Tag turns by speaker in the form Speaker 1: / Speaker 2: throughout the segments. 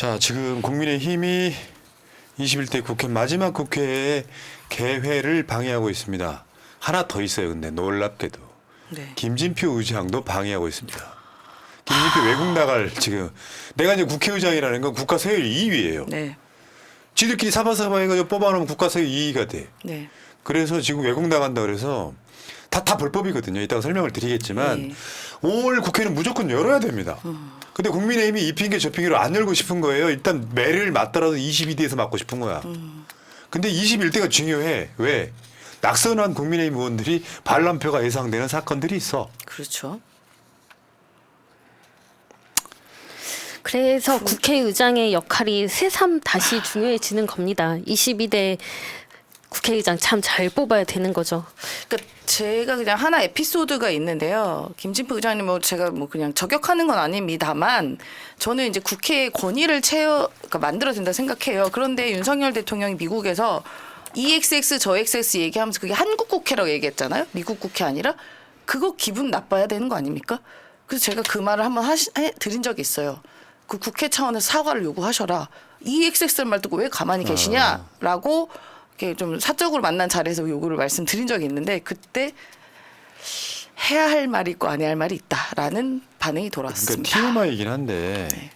Speaker 1: 자, 지금 국민의힘이 21대 국회 마지막 국회의 개회를 방해하고 있습니다. 하나 더 있어요. 근데 놀랍게도
Speaker 2: 네.
Speaker 1: 김진표 의장도 방해하고 있습니다. 김진표 외국 나갈 지금 내가 이제 국회의장이라는 건 국가 세율 2위예요.
Speaker 2: 네.
Speaker 1: 지들끼리 사바사바해가지고 뽑아놓으면 국가 세율 2위가 돼.
Speaker 2: 네.
Speaker 1: 그래서 지금 외국 나간다 그래서 다 불법이거든요. 이따가 설명을 드리겠지만
Speaker 2: 네.
Speaker 1: 5월 국회는 무조건 열어야 됩니다. 근데 국민의힘이 이 핑계 저 핑계로 안 열고 싶은 거예요. 일단 매를 맞더라도 22대에서 맞고 싶은 거야. 근데 21대가 중요해. 왜? 낙선한 국민의힘 의원들이 반란표가 예상되는 사건들이 있어.
Speaker 2: 그렇죠.
Speaker 3: 그래서 국회의장의 역할이 새삼 다시 중요해지는 겁니다. 22대 국회의장 참 잘 뽑아야 되는 거죠.
Speaker 2: 그러니까 제가 그냥 하나 에피소드가 있는데요. 김진표 의장님 제가 그냥 저격하는 건 아닙니다만 저는 이제 국회의 권위를 그러니까 만들어야 된다 생각해요. 그런데 윤석열 대통령이 미국에서 EXX 저 XX 얘기하면서 그게 한국 국회라고 얘기했잖아요. 미국 국회 아니라 그거 기분 나빠야 되는 거 아닙니까? 그래서 제가 그 말을 한번 드린 적이 있어요. 그 국회 차원에서 사과를 요구하셔라. EXX 말 듣고 왜 가만히 계시냐라고 이렇게 좀 사적으로 만난 자리에서 요구를 말씀드린 적이 있는데 그때 해야 할 말이 있고 안 해야 할 말이 있다라는 반응이 돌아왔습니다.
Speaker 1: 그러니까 TMI이긴 한데
Speaker 2: 네.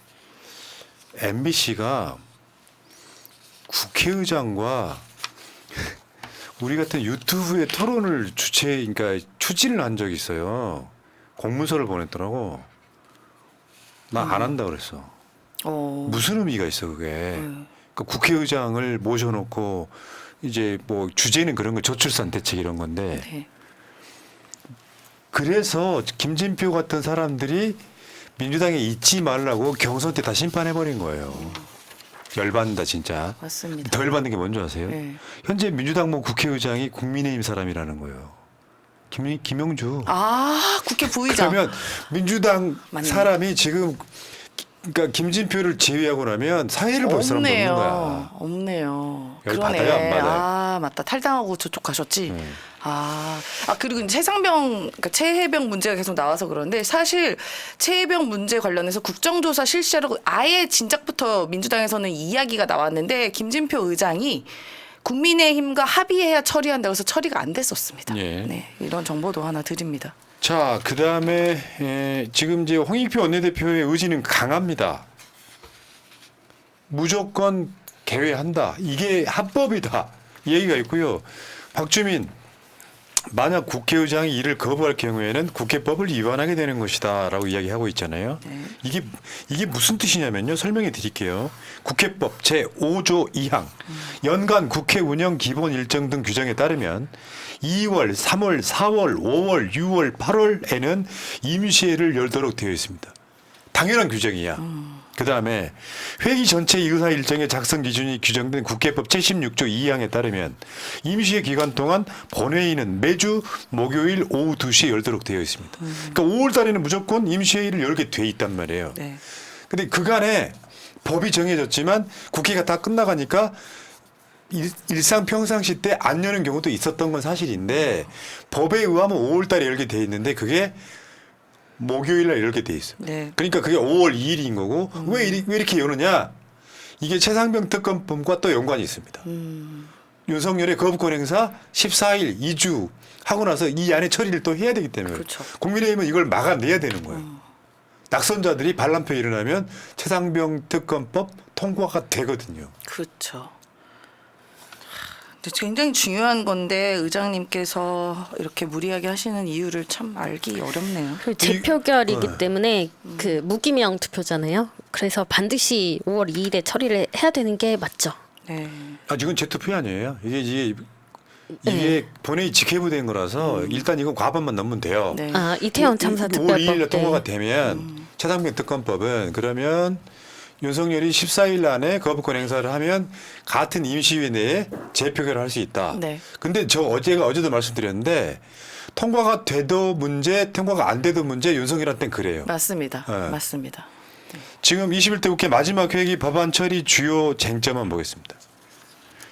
Speaker 1: MBC가 국회의장과 우리 같은 유튜브의 토론을 그러니까 추진을 한 적이 있어요. 공문서를 보냈더라고. 나 안 한다 그랬어. 무슨 의미가 있어 그게. 그러니까 국회의장을 모셔놓고 이제 뭐 주제는 그런 거 저출산 대책 이런 건데.
Speaker 2: 네.
Speaker 1: 그래서 김진표 같은 사람들이 민주당에 있지 말라고 경선 때 다 심판해버린 거예요. 열받는다 진짜.
Speaker 2: 맞습니다.
Speaker 1: 더 열받는 게 뭔지 아세요?
Speaker 2: 네.
Speaker 1: 현재 민주당 뭐 국회의장이 국민의힘 사람이라는 거예요. 김영주.
Speaker 2: 아 국회 부의장.
Speaker 1: 그러면 민주당
Speaker 2: 맞네.
Speaker 1: 사람이 지금 그러니까 김진표를 제외하고 나면 사회를 볼 사람도 없는 거야.
Speaker 2: 없네요.
Speaker 1: 여기
Speaker 2: 그러네.
Speaker 1: 받아요, 안 받아요?
Speaker 2: 아 맞다. 탈당하고 저쪽 가셨지. 그리고 그러니까 최혜병 문제가 계속 나와서 그런데 사실 최혜병 문제 관련해서 국정조사 실시하라고 아예 진작부터 민주당에서는 이야기가 나왔는데 김진표 의장이 국민의힘과 합의해야 처리한다고 해서 처리가 안 됐었습니다.
Speaker 1: 예.
Speaker 2: 네, 이런 정보도 하나 드립니다.
Speaker 1: 자, 그 다음에 지금 이제 홍익표 원내대표의 의지는 강합니다. 무조건 개회한다. 이게 합법이다. 이 얘기가 있고요. 박주민 만약 국회의장이 이를 거부할 경우에는 국회법을 위반하게 되는 것이다라고 이야기하고 있잖아요.
Speaker 2: 네.
Speaker 1: 이게 무슨 뜻이냐면요. 설명해 드릴게요. 국회법 제5조 2항 연간 국회 운영 기본 일정 등 규정에 따르면 2월, 3월, 4월, 5월, 6월, 8월에는 임시회를 열도록 되어 있습니다. 당연한 규정이야. 그다음에 회의 전체 의사 일정의 작성 기준이 규정된 국회법 76조 2항에 따르면 임시회 기간 동안 본회의는 매주 목요일 오후 2시에 열도록 되어 있습니다. 그러니까 5월 달에는 무조건 임시회의를 열게 돼 있단 말이에요.
Speaker 2: 네.
Speaker 1: 근데 그간에 법이 정해졌지만 국회가 다 끝나가니까 일상 평상시 때 안 여는 경우도 있었던 건 사실인데 법에 의하면 5월 달에 열게 돼 있는데 그게 목요일 날 이렇게 돼 있어.
Speaker 2: 네.
Speaker 1: 그러니까 그게 5월 2일인 거고 왜 이렇게 여느냐? 이게 최상병 특검법과 또 연관이 있습니다. 윤석열의 거부권 행사 14일 2주 하고 나서 이 안에 처리를 또 해야 되기 때문에
Speaker 2: 그렇죠.
Speaker 1: 국민의힘은 이걸 막아내야 되는 거예요. 낙선자들이 반란표 일어나면 최상병 특검법 통과가 되거든요.
Speaker 2: 그렇죠. 굉장히 중요한 건데 의장님께서 이렇게 무리하게 하시는 이유를 참 알기 어렵네요.
Speaker 3: 그리고 재표결이기 때문에 그 무기명 투표잖아요. 그래서 반드시 5월 2일에 처리를 해야 되는 게 맞죠.
Speaker 2: 네.
Speaker 1: 이건 재투표 아니에요. 이게 본회의 직회부된 거라서 일단 이건 과반만 넘으면 돼요.
Speaker 2: 네.
Speaker 3: 이태원 참사
Speaker 1: 5월
Speaker 3: 특별법
Speaker 1: 2일에 통과가
Speaker 3: 때.
Speaker 1: 되면 최상병 특검법은 그러면 윤석열이 14일 안에 거부권 행사를 하면 같은 임시회 내에 재표결을 할 수 있다.
Speaker 2: 네.
Speaker 1: 근데 어제도 말씀드렸는데 통과가 돼도 문제, 통과가 안 돼도 문제 윤석열한테는 그래요.
Speaker 2: 맞습니다.
Speaker 1: 네.
Speaker 2: 맞습니다.
Speaker 1: 지금 21대 국회 마지막 회기 법안 처리 주요 쟁점만 보겠습니다.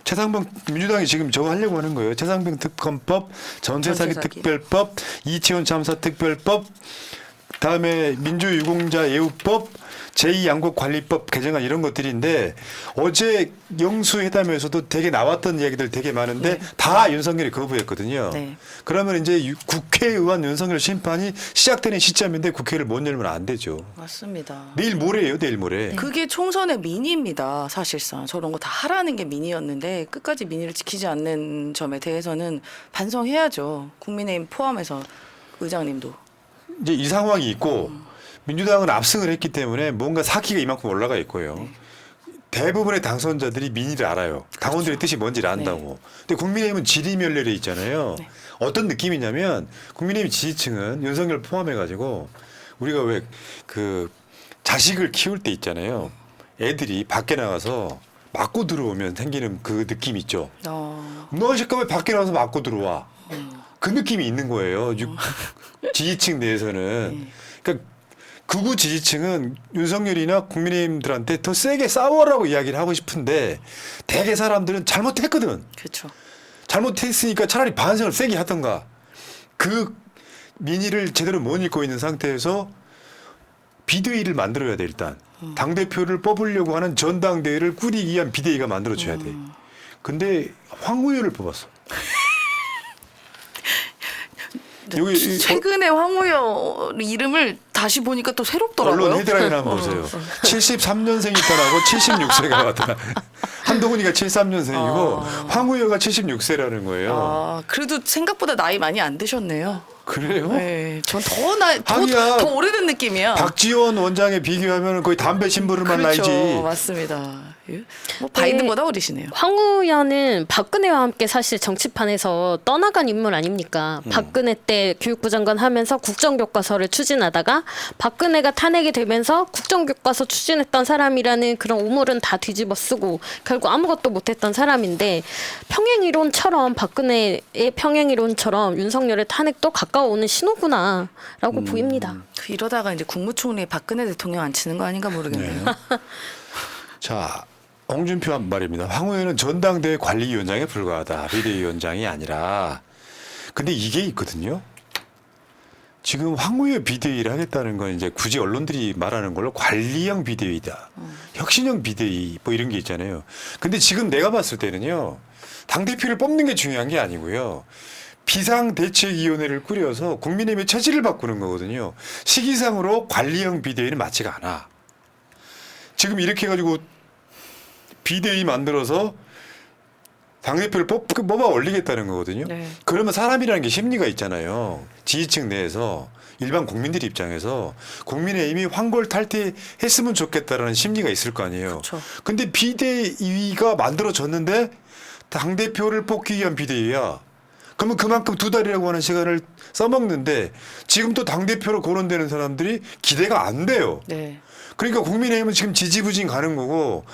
Speaker 1: 최상병 민주당이 지금 저거 하려고 하는 거예요. 최상병 특검법, 전세사기 특별법, 이태원 참사 특별법, 다음에 민주유공자 예우법, 제2양국관리법 개정안 이런 것들인데 어제 영수회담에서도 되게 나왔던 이야기들 되게 많은데 다 윤석열이 거부했거든요.
Speaker 2: 네.
Speaker 1: 그러면 이제 국회의원 윤석열 심판이 시작되는 시점인데 국회를 못 열면 안 되죠.
Speaker 2: 맞습니다.
Speaker 1: 내일 모레예요, 내일 모레.
Speaker 2: 그게 총선의 민의입니다. 사실상 저런 거 다 하라는 게 민의였는데 끝까지 민의를 지키지 않는 점에 대해서는 반성해야죠. 국민의힘 포함해서 의장님도.
Speaker 1: 이제 이 상황이 있고 민주당은 압승을 했기 때문에 뭔가 사기가 이만큼 올라가 있고요. 대부분의 당선자들이 민의를 알아요. 당원들의 뜻이 뭔지를 안다고. 근데 국민의힘은 지리멸렬에 있잖아요. 어떤 느낌이냐면 국민의힘 지지층은 윤석열 포함해가지고 우리가 왜 그 자식을 키울 때 있잖아요. 애들이 밖에 나가서 맞고 들어오면 생기는 그 느낌 있죠. 너 잠깐 왜 밖에 나가서 맞고 들어와. 그 느낌이 있는 거예요. 지지층 내에서는. 그러니까 극우 지지층은 윤석열이나 국민의힘들한테 더 세게 싸워라고 이야기를 하고 싶은데 대개 사람들은 잘못했거든.
Speaker 2: 그렇죠.
Speaker 1: 잘못했으니까 차라리 반성을 세게 하던가. 그 민의를 제대로 못 읽고 있는 상태에서 비대위를 만들어야 돼 일단. 당대표를 뽑으려고 하는 전당대회를 꾸리기 위한 비대위가 만들어져야 돼. 근데 황우여를 뽑았어. 여기
Speaker 2: 최근에 황우여 이름을 다시 보니까 또 새롭더라고요.
Speaker 1: 언론 헤드라인 한번 보세요. 73년생이더라고 76세가 왔더라. 한동훈이가 73년생이고 황우여가 76세라는 거예요.
Speaker 2: 아, 그래도 생각보다 나이 많이 안 드셨네요.
Speaker 1: 그래요?
Speaker 2: 네, 전
Speaker 1: 하기야
Speaker 2: 더 오래된 느낌이야.
Speaker 1: 박지원 원장에 비교하면 거의 담배 심부름만
Speaker 2: 그렇죠,
Speaker 1: 나이지.
Speaker 2: 맞습니다. 뭐 바이든보다 어리시네요.
Speaker 3: 황우여는 박근혜와 함께 사실 정치판에서 떠나간 인물 아닙니까? 박근혜 때 교육부 장관 하면서 국정교과서를 추진하다가 박근혜가 탄핵이 되면서 국정교과서 추진했던 사람이라는 그런 오물은 다 뒤집어 쓰고 결국 아무것도 못했던 사람인데 평행이론처럼 박근혜의 평행이론처럼 윤석열의 탄핵도 가까워오는 신호구나라고 보입니다.
Speaker 2: 이러다가 이제 국무총리에 박근혜 대통령 앉히는 거 아닌가 모르겠네요.
Speaker 1: 자, 홍준표 한 말입니다. 황우여는 전당대회 관리위원장에 불과하다. 비대위원장이 아니라. 근데 이게 있거든요. 지금 황우여 비대위를 하겠다는 건 이제 굳이 언론들이 말하는 걸로 관리형 비대위다. 혁신형 비대위 뭐 이런 게 있잖아요. 근데 지금 내가 봤을 때는요. 당대표를 뽑는 게 중요한 게 아니고요. 비상대책위원회를 꾸려서 국민의힘의 처지를 바꾸는 거거든요. 시기상으로 관리형 비대위는 맞지가 않아. 지금 이렇게 해가지고 비대위 만들어서 당대표를 뽑아 올리겠다는 거거든요.
Speaker 2: 네.
Speaker 1: 그러면 사람이라는 게 심리가 있잖아요. 지지층 내에서 일반 국민들 입장에서 국민의힘이 황골탈퇴했으면 좋겠다라는 심리가 있을 거 아니에요.
Speaker 2: 그쵸.
Speaker 1: 근데 비대위가 만들어졌는데 당대표를 뽑기 위한 비대위야. 그러면 그만큼 두 달이라고 하는 시간을 써먹는데 지금 또 당대표로 거론되는 사람들이 기대가 안 돼요.
Speaker 2: 네.
Speaker 1: 그러니까 국민의힘은 지금 지지부진 가는 거고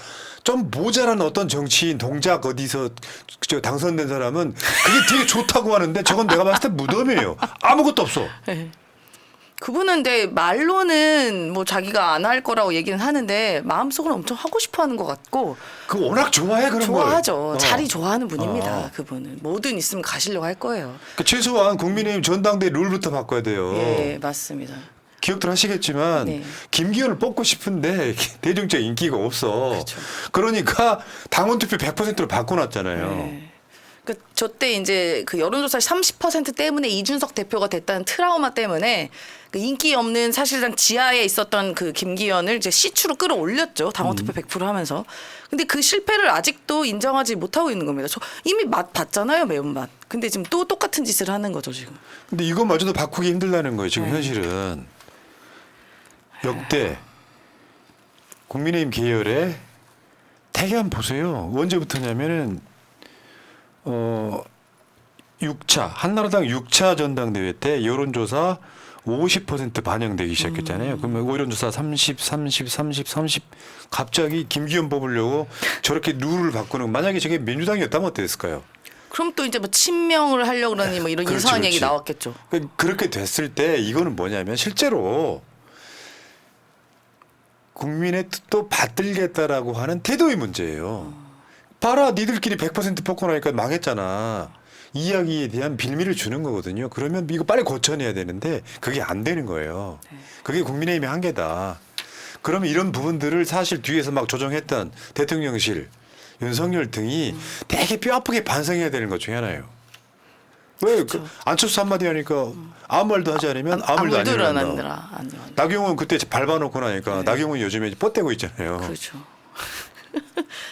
Speaker 1: 좀 모자란 어떤 정치인 동작 어디서 당선된 사람은 그게 되게 좋다고 하는데 저건 내가 봤을 때 무덤이에요. 아무것도 없어.
Speaker 2: 그분은 근데 말로는 뭐 자기가 안 할 거라고 얘기는 하는데 마음속으로 엄청 하고 싶어하는 것 같고
Speaker 1: 그 워낙 좋아해 그런 걸.
Speaker 2: 좋아하죠. 자리 좋아하는 분입니다. 그분은 뭐든 있으면 가시려고 할 거예요.
Speaker 1: 그 최소한 국민의힘 전당대 룰부터 바꿔야 돼요.
Speaker 2: 예, 맞습니다.
Speaker 1: 기억들 하시겠지만
Speaker 2: 네.
Speaker 1: 김기현을 뽑고 싶은데 대중적 인기가 없어.
Speaker 2: 그렇죠.
Speaker 1: 그러니까 당원 투표 100%로 바꿔놨잖아요.
Speaker 2: 네. 그 저때 이제 그 여론조사 30% 때문에 이준석 대표가 됐다는 트라우마 때문에 그 인기 없는 사실상 지하에 있었던 그 김기현을 이제 시추로 끌어올렸죠. 당원투표 100% 하면서. 근데 그 실패를 아직도 인정하지 못하고 있는 겁니다. 저 이미 맛 봤잖아요, 매운맛. 근데 지금 또 똑같은 짓을 하는 거죠, 지금.
Speaker 1: 근데 이것마저도 바꾸기 힘들다는 거예요. 지금 현실은. 역대 국민의힘 계열의 태계한 보세요. 언제부터냐면은 6차 한나라당 6차 전당대회 때 여론조사 50% 반영되기 시작했잖아요. 그러면 여론조사 30 갑자기 김기현 뽑으려고 저렇게 룰을 바꾸는 만약에 저게 민주당이었다면 어땠을까요?
Speaker 2: 그럼 또 이제 뭐 친명을 하려고 그러니 뭐 이런
Speaker 1: 그렇지,
Speaker 2: 이상한 얘기
Speaker 1: 그렇지.
Speaker 2: 나왔겠죠.
Speaker 1: 그렇게 됐을 때 이거는 뭐냐면 실제로 국민의 뜻도 받들겠다라고 하는 태도의 문제예요. 봐라, 니들끼리 100% 뽑고 나니까 망했잖아. 이 이야기에 대한 빌미를 주는 거거든요. 그러면 이거 빨리 고쳐내야 되는데 그게 안 되는 거예요. 그게 국민의힘의 한계다. 그러면 이런 부분들을 사실 뒤에서 막 조정했던 대통령실, 윤석열 등이 되게 뼈 아프게 반성해야 되는 것 중에 하나예요. 왜 그 안철수 한마디 하니까 아무 말도 하지 않으면 아무 말도 안 일어난다.
Speaker 2: 안 일어난다.
Speaker 1: 나경원 그때 밟아놓고 나니까 나경원 요즘에 뻗대고 있잖아요.
Speaker 2: 그렇죠.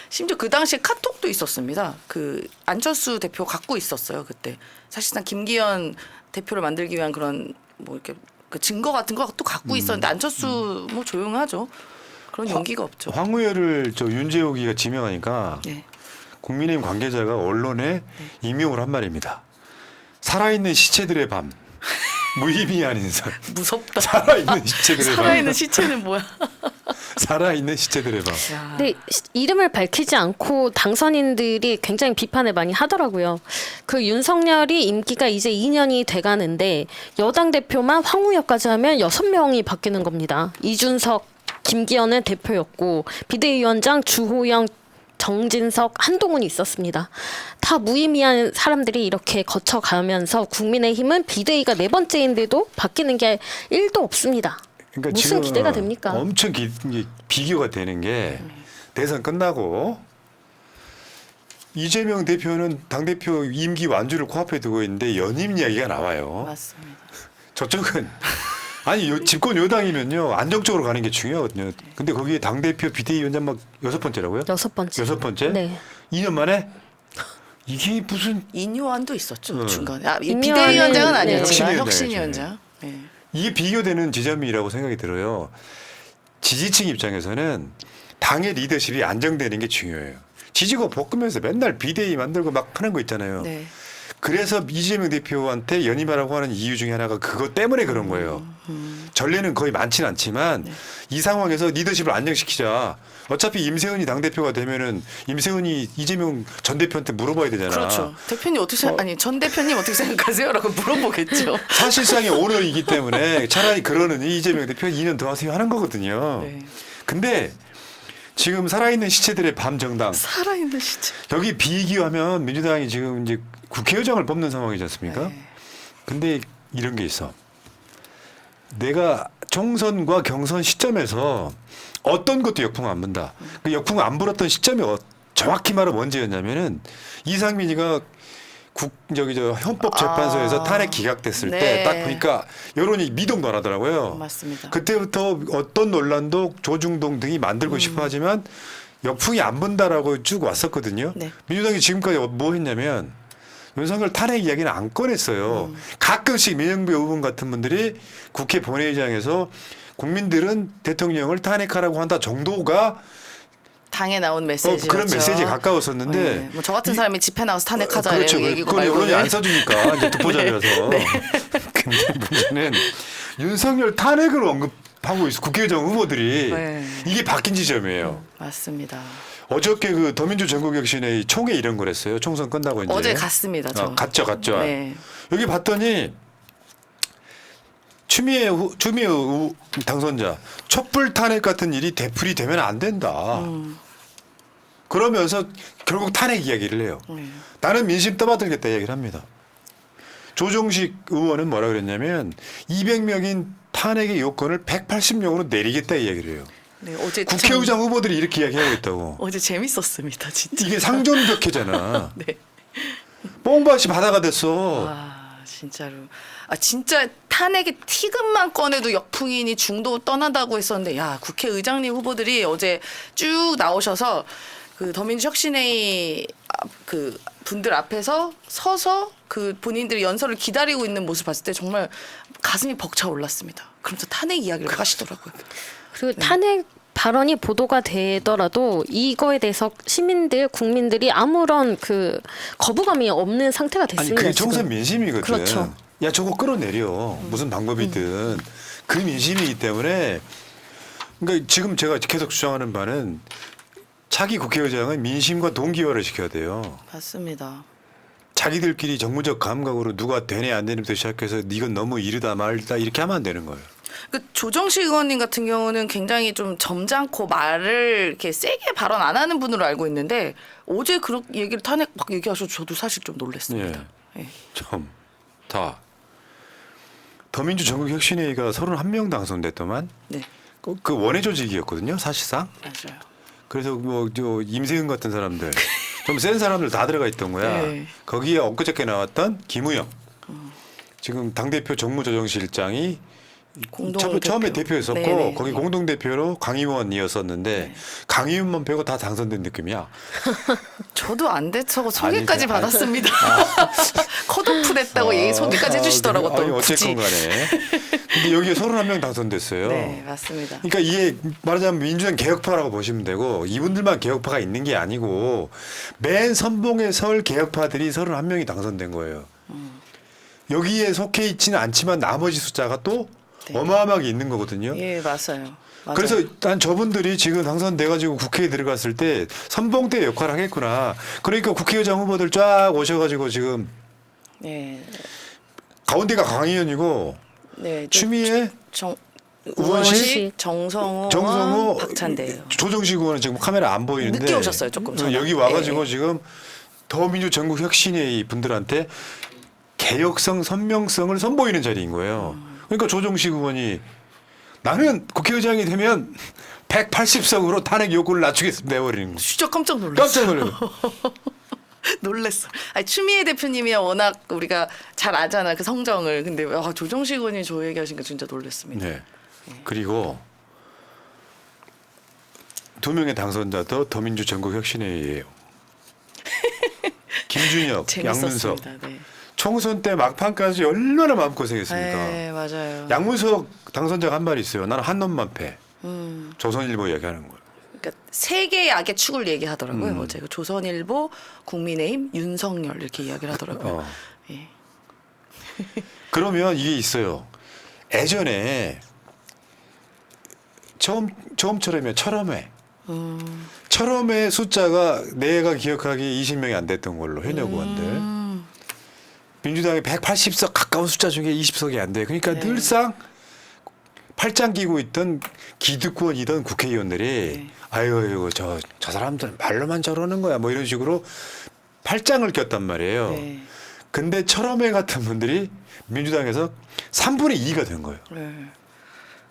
Speaker 2: 심지어 그 당시에 카톡도 있었습니다. 그 안철수 대표 갖고 있었어요 그때. 사실상 김기현 대표를 만들기 위한 그런 뭐 이렇게 그 증거 같은 거 또 갖고 있었는데 안철수 뭐 조용하죠. 그런 용기가 없죠.
Speaker 1: 황우여를 저 윤재호기가 지명하니까
Speaker 2: 네.
Speaker 1: 국민의힘 관계자가 언론에 임용을 한 말입니다. 살아있는 시체들의 밤. 무의미한 인상.
Speaker 2: 무섭다.
Speaker 1: 살아있는 시체들의 밤.
Speaker 2: 살아있는 시체는 뭐야?
Speaker 1: 살아있는 시체들의 밤.
Speaker 2: 야.
Speaker 3: 근데 이름을 밝히지 않고 당선인들이 굉장히 비판을 많이 하더라고요. 그 윤석열이 임기가 이제 2년이 돼가는데 여당 대표만 황우여까지 하면 6명이 바뀌는 겁니다. 이준석, 김기현은 대표였고 비대위원장 주호영, 정진석, 한동훈이 있었습니다. 다 무의미한 사람들이 이렇게 거쳐가면서 국민의힘은 비대위가 4번째인데도 바뀌는 게 1도 없습니다.
Speaker 1: 그러니까
Speaker 3: 무슨
Speaker 1: 지금
Speaker 3: 기대가 됩니까?
Speaker 1: 엄청 이게 비교가 되는 게 대선 끝나고 이재명 대표는 당대표 임기 완주를 코앞에 두고 있는데 연임 이야기가 나와요.
Speaker 2: 맞습니다.
Speaker 1: 저쪽은 아니 집권 여당이면요 안정적으로 가는 게 중요하거든요. 근데 거기에 당대표 비대위원장 막 6번째라고요?
Speaker 3: 6번째.
Speaker 1: 6번째?
Speaker 3: 네.
Speaker 1: 2년 만에? 이게 무슨
Speaker 2: 인요한도 있었죠 중간에.
Speaker 3: 인요한은-
Speaker 2: 비대위원장은
Speaker 3: 네.
Speaker 2: 아니었지만
Speaker 1: 혁신위원장이죠.
Speaker 2: 혁신위원장. 네.
Speaker 1: 이게 비교되는 지점이라고 생각이 들어요. 지지층 입장에서는 당의 리더십이 안정되는 게 중요해요. 지지고 볶으면서 맨날 비대위 만들고 막 하는 거 있잖아요.
Speaker 2: 네.
Speaker 1: 그래서 이재명 대표한테 연임하라고 하는 이유 중에 하나가 그것 때문에 그런 거예요. 전례는 거의 많지는 않지만 이 상황에서 리더십을 안정시키자. 어차피 임세훈이 당대표가 되면은 임세훈이 이재명 전 대표한테 물어봐야 되잖아.
Speaker 2: 그렇죠. 대표님 어떻게 생각? 아니 전 대표님 어떻게 생각하세요?라고 물어보겠죠.
Speaker 1: 사실상의 오너이기 때문에 차라리 그러느니 이재명 대표 2년 더 하세요 하는 거거든요.
Speaker 2: 네.
Speaker 1: 근데 지금 살아있는 시체들의 밤 정당
Speaker 2: 살아있는 시체.
Speaker 1: 여기 비교하면 민주당이 지금 이제 국회의장을 뽑는 상황이지 않습니까?
Speaker 2: 네.
Speaker 1: 근데 이런 게 있어. 내가 총선과 경선 시점에서 어떤 것도 역풍 안 분다. 그 역풍 안 불었던 시점이 정확히 말하면 언제였냐면은 이상민이가 헌법재판소에서 탄핵 기각됐을
Speaker 2: 네.
Speaker 1: 때 딱 보니까 여론이 미동도 안 하더라고요.
Speaker 2: 맞습니다.
Speaker 1: 그때부터 어떤 논란도 조중동 등이 만들고 싶어 하지만 역풍이 안 분다라고 쭉 왔었거든요.
Speaker 2: 네.
Speaker 1: 민주당이 지금까지 뭐 했냐면 윤석열 탄핵 이야기는 안 꺼냈어요. 가끔씩 민영배 의원 같은 분들이 국회 본회의장에서 국민들은 대통령을 탄핵하라고 한다 정도가
Speaker 2: 당에 나온 메시지
Speaker 1: 그런 메시지에 가까웠었는데
Speaker 2: 네. 뭐 저 같은 사람이 집회 나와서 탄핵하자
Speaker 1: 그렇죠.
Speaker 2: 이런 얘기고
Speaker 1: 그건 여론이 안
Speaker 2: 말고는
Speaker 1: 써주니까 이제 듣보잡이라서.
Speaker 2: 네.
Speaker 1: 근데 문제는 윤석열 탄핵을 언급하고 있어. 국회의장 후보들이
Speaker 2: 네.
Speaker 1: 이게 바뀐 지점이에요.
Speaker 2: 맞습니다.
Speaker 1: 어저께 그 더민주 전국혁신회의 총회 이런 거랬어요. 총선 끝나고 이제
Speaker 2: 어제 갔습니다. 저.
Speaker 1: 갔죠.
Speaker 2: 네.
Speaker 1: 여기 봤더니 추미애 당선자 촛불 탄핵 같은 일이 되풀이 되면 안 된다. 그러면서 결국 탄핵 이야기를 해요. 나는 민심 떠받들겠다 이야기를 합니다. 조정식 의원은 뭐라 그랬냐면 200명인 탄핵의 요건을 180명으로 내리겠다 이야기를 해요.
Speaker 2: 네, 어제
Speaker 1: 국회의장 후보들이 이렇게 이야기하고 있다고.
Speaker 2: 어제 재밌었습니다, 진짜.
Speaker 1: 이게 상존벽해잖아.
Speaker 2: 네.
Speaker 1: 뽕밭이 바다가 됐어.
Speaker 2: 아, 진짜로. 아, 진짜 탄핵의 티금만 꺼내도 역풍이니 중도 떠난다고 했었는데, 야, 국회의장님 후보들이 어제 쭉 나오셔서 그 더민주 혁신회의 그 분들 앞에서 서서 그 본인들이 연설을 기다리고 있는 모습 봤을 때 정말 가슴이 벅차 올랐습니다. 그러면서 탄핵 이야기를 하시더라고요.
Speaker 3: 그리고 탄핵 발언이 보도가 되더라도 이거에 대해서 시민들, 국민들이 아무런 그 거부감이 없는 상태가
Speaker 1: 아니
Speaker 3: 됐습니다.
Speaker 1: 그게 총선
Speaker 3: 지금.
Speaker 1: 민심이거든.
Speaker 3: 그렇죠.
Speaker 1: 야 저거 끌어내려. 무슨 방법이든 그 민심이기 때문에 그러니까 지금 제가 계속 주장하는 바는 차기 국회의장은 민심과 동기화를 시켜야 돼요.
Speaker 2: 맞습니다.
Speaker 1: 자기들끼리 정무적 감각으로 누가 되네 안 되는부터 시작해서 이건 너무 이르다 말다 이렇게 하면 안 되는 거예요.
Speaker 2: 그 조정식 의원님 같은 경우는 굉장히 좀 점잖고 말을 이렇게 세게 발언 안 하는 분으로 알고 있는데 어제 그런 얘기를 탄핵 막 얘기하셔서 저도 사실 좀 놀랐습니다. 예.
Speaker 1: 참 다 더민주 전국혁신회의가 31명 당선됐더만
Speaker 2: 네.
Speaker 1: 그 원외 조직이었거든요, 사실상.
Speaker 2: 맞아요.
Speaker 1: 그래서 뭐저 임세은 같은 사람들, 좀 센 사람들 다 들어가 있던 거야.
Speaker 2: 네.
Speaker 1: 거기에 엊그저께 나왔던 김우영, 지금 당 대표 정무조정실장이 처음에 대표였었고
Speaker 2: 네네.
Speaker 1: 거기 공동대표로 강의원이었었는데
Speaker 2: 네.
Speaker 1: 강의원만 빼고 다 당선된 느낌이야.
Speaker 2: 저도 안 돼서 소개까지
Speaker 1: 아니,
Speaker 2: 받았습니다. 컷오프 됐다고 얘기 소개까지 해주시더라고 또.
Speaker 1: 아니, 어쨌건
Speaker 2: 굳이.
Speaker 1: 간에. 근데 여기에 31명 당선됐어요.
Speaker 2: 네, 맞습니다.
Speaker 1: 그러니까 이게 말하자면 민주당 개혁파라고 보시면 되고 이분들만 개혁파가 있는 게 아니고 맨 선봉에 설 개혁파들이 31명이 당선된 거예요. 여기에 속해 있지는 않지만 나머지 숫자가 또
Speaker 2: 네.
Speaker 1: 어마어마하게 있는 거거든요.
Speaker 2: 예, 맞아요. 맞아요.
Speaker 1: 그래서 일단 저분들이 지금 당선돼가지고 국회에 들어갔을 때 선봉대 역할을 하겠구나. 그러니까 국회의장 후보들 쫙 오셔가지고 지금
Speaker 2: 네,
Speaker 1: 가운데가 강의원이고
Speaker 2: 네,
Speaker 1: 추미애,
Speaker 2: 우원식,
Speaker 3: 우원식,
Speaker 2: 정성호, 박찬대예요.
Speaker 1: 조정식 의원은 지금 카메라 안 보이는데
Speaker 2: 늦게 오셨어요, 조금 전에.
Speaker 1: 여기 와가지고
Speaker 2: 예.
Speaker 1: 지금 더민주 전국혁신회 분들한테 개혁성, 선명성을 선보이는 자리인 거예요. 그러니까 조정식 의원이 나는 국회의장이 되면 180석으로 탄핵 요구를 낮추겠습니다 해버리는 거예요.
Speaker 2: 진짜 깜짝 놀랐어.
Speaker 1: 깜짝 놀라요.
Speaker 2: 놀랬어. 아니, 추미애 대표님이 워낙 우리가 잘 아잖아 그 성정을. 근데 조정식 의원이 저 얘기하신 거 진짜 놀랐습니다.
Speaker 1: 네. 그리고 두 명의 당선자도 더민주 전국혁신회의예요. 김준혁, 양문석.
Speaker 2: 재밌었습니다. 네.
Speaker 1: 총선 때 막판까지 얼마나 마음고생했습니까.
Speaker 2: 네, 맞아요.
Speaker 1: 양문석 당선자가 한 말이 있어요. 나는 한 놈만 패. 조선일보 이야기하는 거예요.
Speaker 2: 그러니까 세 개의 악의 축을 얘기하더라고요. 어제 그 조선일보, 국민의힘, 윤석열 이렇게 이야기를 하더라고요.
Speaker 1: 어.
Speaker 2: 예.
Speaker 1: 그러면 이게 있어요. 예전에 처음처럼이면 철험회 숫자가 내가 기억하기에 20명이 안 됐던 걸로 현역 의원들. 민주당이 180석 가까운 숫자 중에 20석이 안 돼. 그러니까
Speaker 2: 네.
Speaker 1: 늘상 팔짱 끼고 있던 기득권이던 국회의원들이
Speaker 2: 네.
Speaker 1: 아유 저 사람들은 말로만 저러는 거야 뭐 이런 식으로 팔짱을 꼈단 말이에요.
Speaker 2: 네.
Speaker 1: 근데 철험회 같은 분들이 민주당에서 3분의 2가 된 거예요.
Speaker 2: 네.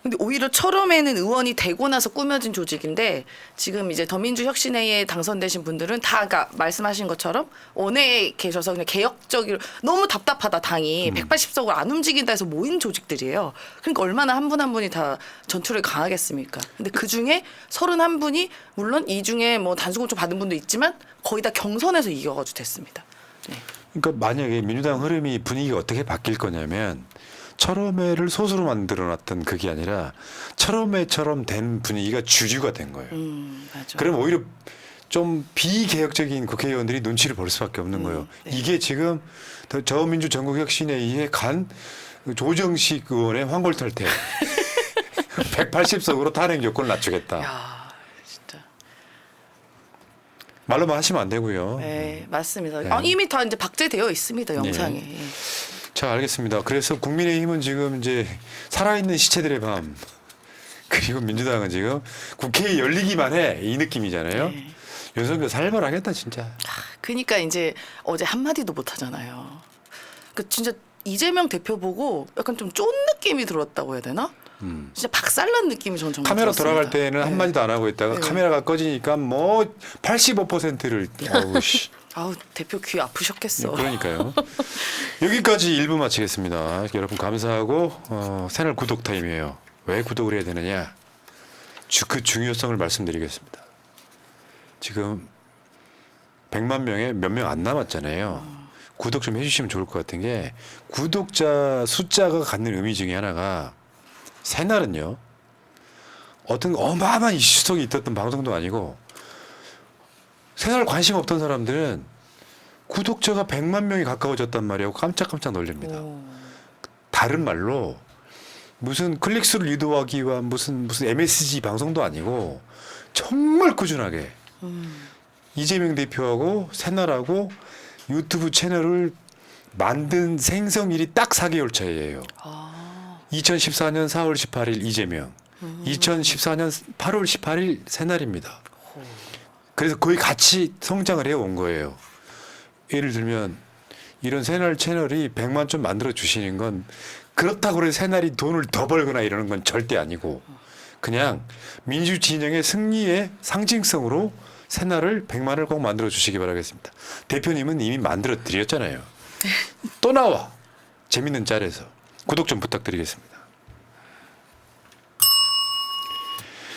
Speaker 2: 근데 오히려 철험에는 의원이 되고 나서 꾸며진 조직인데 지금 이제 더민주 혁신회의에 당선되신 분들은 다 그러니까 말씀하신 것처럼 원내에 계셔서 그냥 개혁적으로 너무 답답하다 당이 180석으로 안 움직인다 해서 모인 조직들이에요. 그러니까 얼마나 한 분 한 분이 다 전투를 강하겠습니까? 근데 그 중에 31분이 물론 이 중에 뭐 단수공천 받은 분도 있지만 거의 다 경선에서 이겨가지고 됐습니다. 네.
Speaker 1: 그러니까 만약에 민주당 흐름이 분위기가 어떻게 바뀔 거냐면 철험회를 소수로 만들어놨던 그게 아니라 철험회처럼 된 분위기가 주류가 된 거예요.
Speaker 2: 맞아.
Speaker 1: 그럼 오히려 좀 비개혁적인 국회의원들이 눈치를 볼 수밖에 없는 거예요.
Speaker 2: 네.
Speaker 1: 이게 지금 저민주 전국혁신회의에 간 조정식 의원의 황골탈퇴 180석으로 탄핵 요건을 낮추겠다.
Speaker 2: 야, 진짜.
Speaker 1: 말로만 하시면 안 되고요.
Speaker 2: 네, 맞습니다.
Speaker 1: 네.
Speaker 2: 이미 다 이제 박제되어 있습니다, 영상에. 예.
Speaker 1: 자, 알겠습니다. 그래서 국민의힘은 지금 이제 살아있는 시체들의 밤 그리고 민주당은 지금 국회에 열리기만 해 이 느낌이잖아요.
Speaker 2: 네.
Speaker 1: 윤석열 살벌하겠다 진짜.
Speaker 2: 그러니까 이제 어제 한마디도 못 하잖아요. 그 진짜 이재명 대표 보고 약간 좀 쫀 느낌이 들었다고 해야 되나? 진짜 박살난 느낌이 전 정말
Speaker 1: 카메라
Speaker 2: 들었습니다.
Speaker 1: 돌아갈 때는
Speaker 2: 네.
Speaker 1: 한마디도 안 하고 있다가
Speaker 2: 네.
Speaker 1: 카메라가 꺼지니까 뭐 85%를 어우 씨.
Speaker 2: 아우 대표 귀 아프셨겠어.
Speaker 1: 그러니까요. 여기까지 1부 마치겠습니다. 여러분 감사하고 채널 구독 타임이에요. 왜 구독을 해야 되느냐? 그 중요성을 말씀드리겠습니다. 지금 100만 명에 몇 명 안 남았잖아요. 구독 좀 해주시면 좋을 것 같은 게 구독자 숫자가 갖는 의미 중에 하나가 새날은요. 어떤 어마어마한 이슈 속에 있었던 방송도 아니고 새날 관심 없던 사람들은 구독자가 100만 명이 가까워졌단 말이에요. 깜짝깜짝 놀랍니다. 다른 말로 무슨 클릭수를 유도하기 위한 무슨 MSG 방송도 아니고 정말 꾸준하게 이재명 대표하고 새날하고 유튜브 채널을 만든 생성일이 딱 4개월 차이예요. 2014년 4월 18일 이재명, 2014년 8월 18일 새날입니다. 그래서 거의 같이 성장을 해온 거예요. 예를 들면 이런 새날 채널이 100만 좀 만들어 주시는 건 그렇다고 해서 새날이 돈을 더 벌거나 이러는 건 절대 아니고 그냥 민주 진영의 승리의 상징성으로 새날을 100만을 꼭 만들어 주시기 바라겠습니다. 대표님은 이미 만들어 드렸잖아요. 또 나와. 재밌는 짤에서 구독 좀 부탁드리겠습니다.